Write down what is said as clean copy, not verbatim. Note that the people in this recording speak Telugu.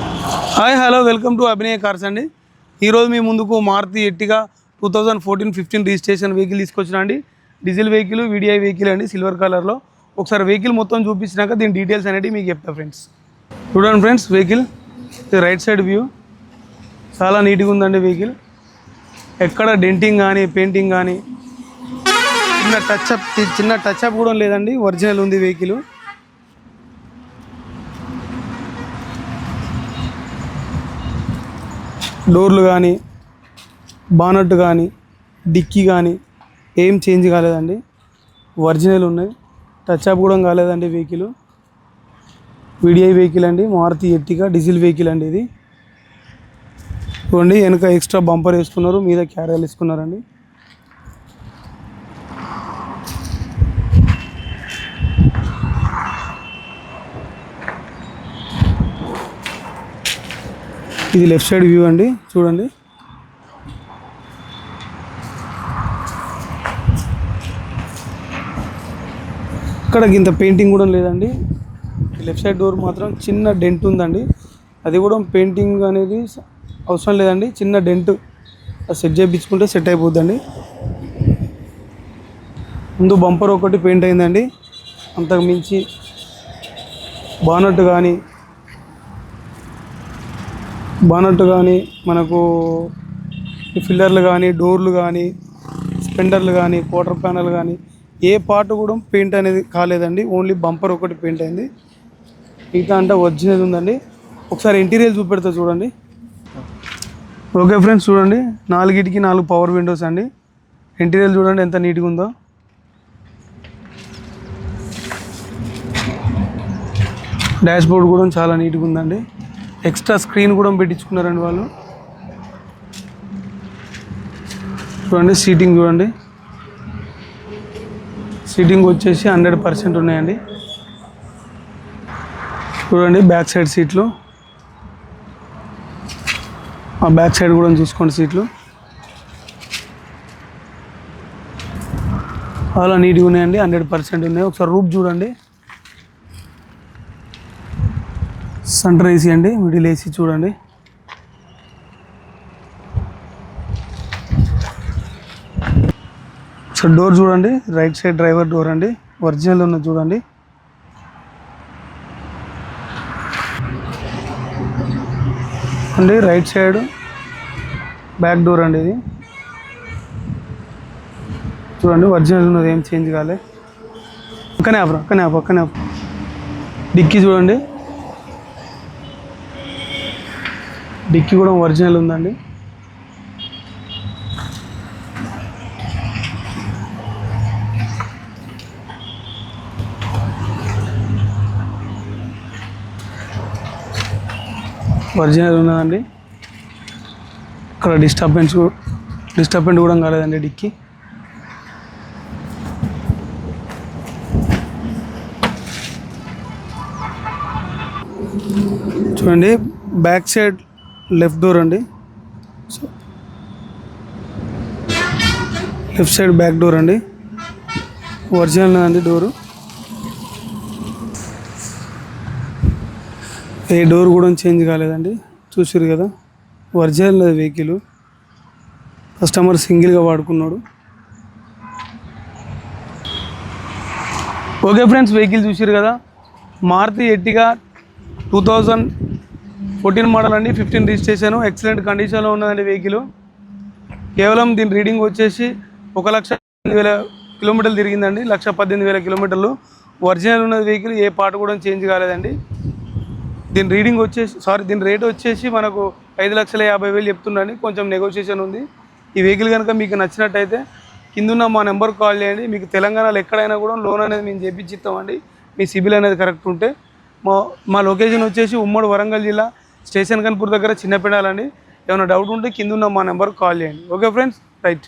Hi hello welcome to Abhinaya cars అండి. ఈరోజు మీ ముందుకు మారుతి ఎర్టిగా 2014-15 రిజిస్ట్రేషన్ వెహికల్ తీసుకొచ్చిన అండి. డీజిల్ వెహికల్, వీడిఐ వెహికల్ అండి, సిల్వర్ కలర్లో. ఒకసారి వెహికల్ మొత్తం చూపించినాక దీని డీటెయిల్స్ అనేవి మీకు చెప్తా ఫ్రెండ్స్. చూడండి friends, vehicle right side view చాలా నీట్గా ఉందండి. వెహికల్ ఎక్కడ డెంటింగ్ కానీ పెయింటింగ్ కానీ చిన్న టచ్అప్ కూడా లేదండి, ఒరిజినల్ ఉంది వెహికల్. డోర్లు కానీ, బానట్ కానీ, డిక్కీ కానీ ఏం చేంజ్ కాలేదండి, ఒరిజినల్ ఉన్నాయి. టచ్అప్ కూడా కాలేదండి వెహికల్. వీడిఐ వెహికల్ అండి, మారుతి ఎర్టిగా డీజిల్ వెహికల్ అండి ఇది. చూడండి, వెనక ఎక్స్ట్రా బంపర్ వేసుకున్నారు, మీద క్యారియర్లు వేసుకున్నారండి. ఇది లెఫ్ట్ సైడ్ వ్యూ అండి, చూడండి. ఇక్కడ ఇంత పెయింటింగ్ కూడా లేదండి. లెఫ్ట్ సైడ్ డోర్ మాత్రం చిన్న డెంట్ ఉందండి, అది కూడా పెయింటింగ్ అనేది అవసరం లేదండి. చిన్న డెంట్ సెట్ చేయించుకుంటే సెట్ అయిపోద్దండి. ముందు బంపర్ ఒకటి పెయింట్ అయిందండి, అంతకు మించి బానట్ కానీ మనకు ఫిల్లర్లు కానీ, డోర్లు కానీ, స్పెండర్లు కానీ, క్వార్టర్ ప్యానల్ కానీ ఏ పార్ట్ కూడా పెయింట్ అనేది కాలేదండి. ఓన్లీ బంపర్ ఒకటి పెయింట్ అయింది, మిగతా అంటే ఒరిజినల్ ఉందండి. ఒకసారి ఇంటీరియర్ చూపెడతా చూడండి. ఓకే ఫ్రెండ్స్, చూడండి, 4 పవర్ విండోస్ అండి. ఇంటీరియర్ చూడండి ఎంత నీట్గా ఉందో. డాష్ బోర్డ్ కూడా చాలా నీట్గా ఉందండి. ఎక్స్ట్రా స్క్రీన్ కూడా పెట్టించుకున్నారండి వాళ్ళు. చూడండి, సీటింగ్ చూడండి, సీటింగ్ వచ్చేసి 100% ఉన్నాయండి. చూడండి బ్యాక్ సైడ్ సీట్లు, ఆ బ్యాక్ సైడ్ కూడా చూసుకోండి, సీట్లు చాలా నీట్గా ఉన్నాయండి, 100% ఉన్నాయి. ఒకసారి రూప్ చూడండి, సెంటర్ ఏసీ అండి, మిడిల్ ఏసీ చూడండి. సో డోర్ చూడండి, రైట్ సైడ్ డ్రైవర్ డోర్ అండి, ఒరిజినల్ ఉన్నది చూడండి. అండి రైట్ సైడ్ బ్యాక్ డోర్ అండి, ఇది చూడండి, ఒరిజినల్ ఉన్నది, ఏం చేంజ్ కాలే. పక్కనే పక్కనే డిక్కీ చూడండి, డిక్కీ కూడా ఒరిజినల్ ఉందండి. ఒరిజినల్ ఉన్నదండి. ఇక్కడ డిస్టర్బెంట్ కూడా కాలేదండి డిక్కీ. చూడండి బ్యాక్ సైడ్ లెఫ్ట్ డోర్ అండి, లెఫ్ట్ సైడ్ బ్యాక్ డోర్ అండి, ఒరిజినల్ అండి డోరు. ఏ డోర్ కూడా చేంజ్ కాలేదండి, చూసారు కదా, ఒరిజినల్ వెహికల్. కస్టమర్ సింగిల్గా వాడుకున్నాడు. ఓకే ఫ్రెండ్స్, వెహికల్ చూసారు కదా, మారుతి ఎర్టిగా 2014 మోడల్ అండి, 15 రిజిస్ట్రేషన్, ఎక్సలెంట్ కండిషన్లో ఉన్నదండి వెహికల్. కేవలం దీని రీడింగ్ వచ్చేసి 1,18,000 కిలోమీటర్లు తిరిగిందండి, 1,18,000 కిలోమీటర్లు. ఒరిజినల్ ఉన్నది వెహికల్, ఏ పార్ట్ కూడా చేంజ్ కాలేదండి. దీని రేట్ వచ్చేసి మనకు 5,50,000 చెప్తుండండి, కొంచెం నెగోషియేషన్ ఉంది. ఈ వెహికల్ కనుక మీకు నచ్చినట్టయితే కిందున్న మా నెంబర్కి కాల్ చేయండి. మీకు తెలంగాణలో ఎక్కడైనా కూడా లోన్ అనేది మేము చేపించి ఇస్తామండి, మీ సిబిల్ అనేది కరెక్ట్ ఉంటే. మా లొకేషన్ వచ్చేసి ఉమ్మడి వరంగల్ జిల్లా, స్టేషన్ కన్పూర్ దగ్గర చిన్నపెండాలండి. ఏమైనా డౌట్ ఉంటే కిందున్న మా నెంబర్కి కాల్ చేయండి. Okay friends, right.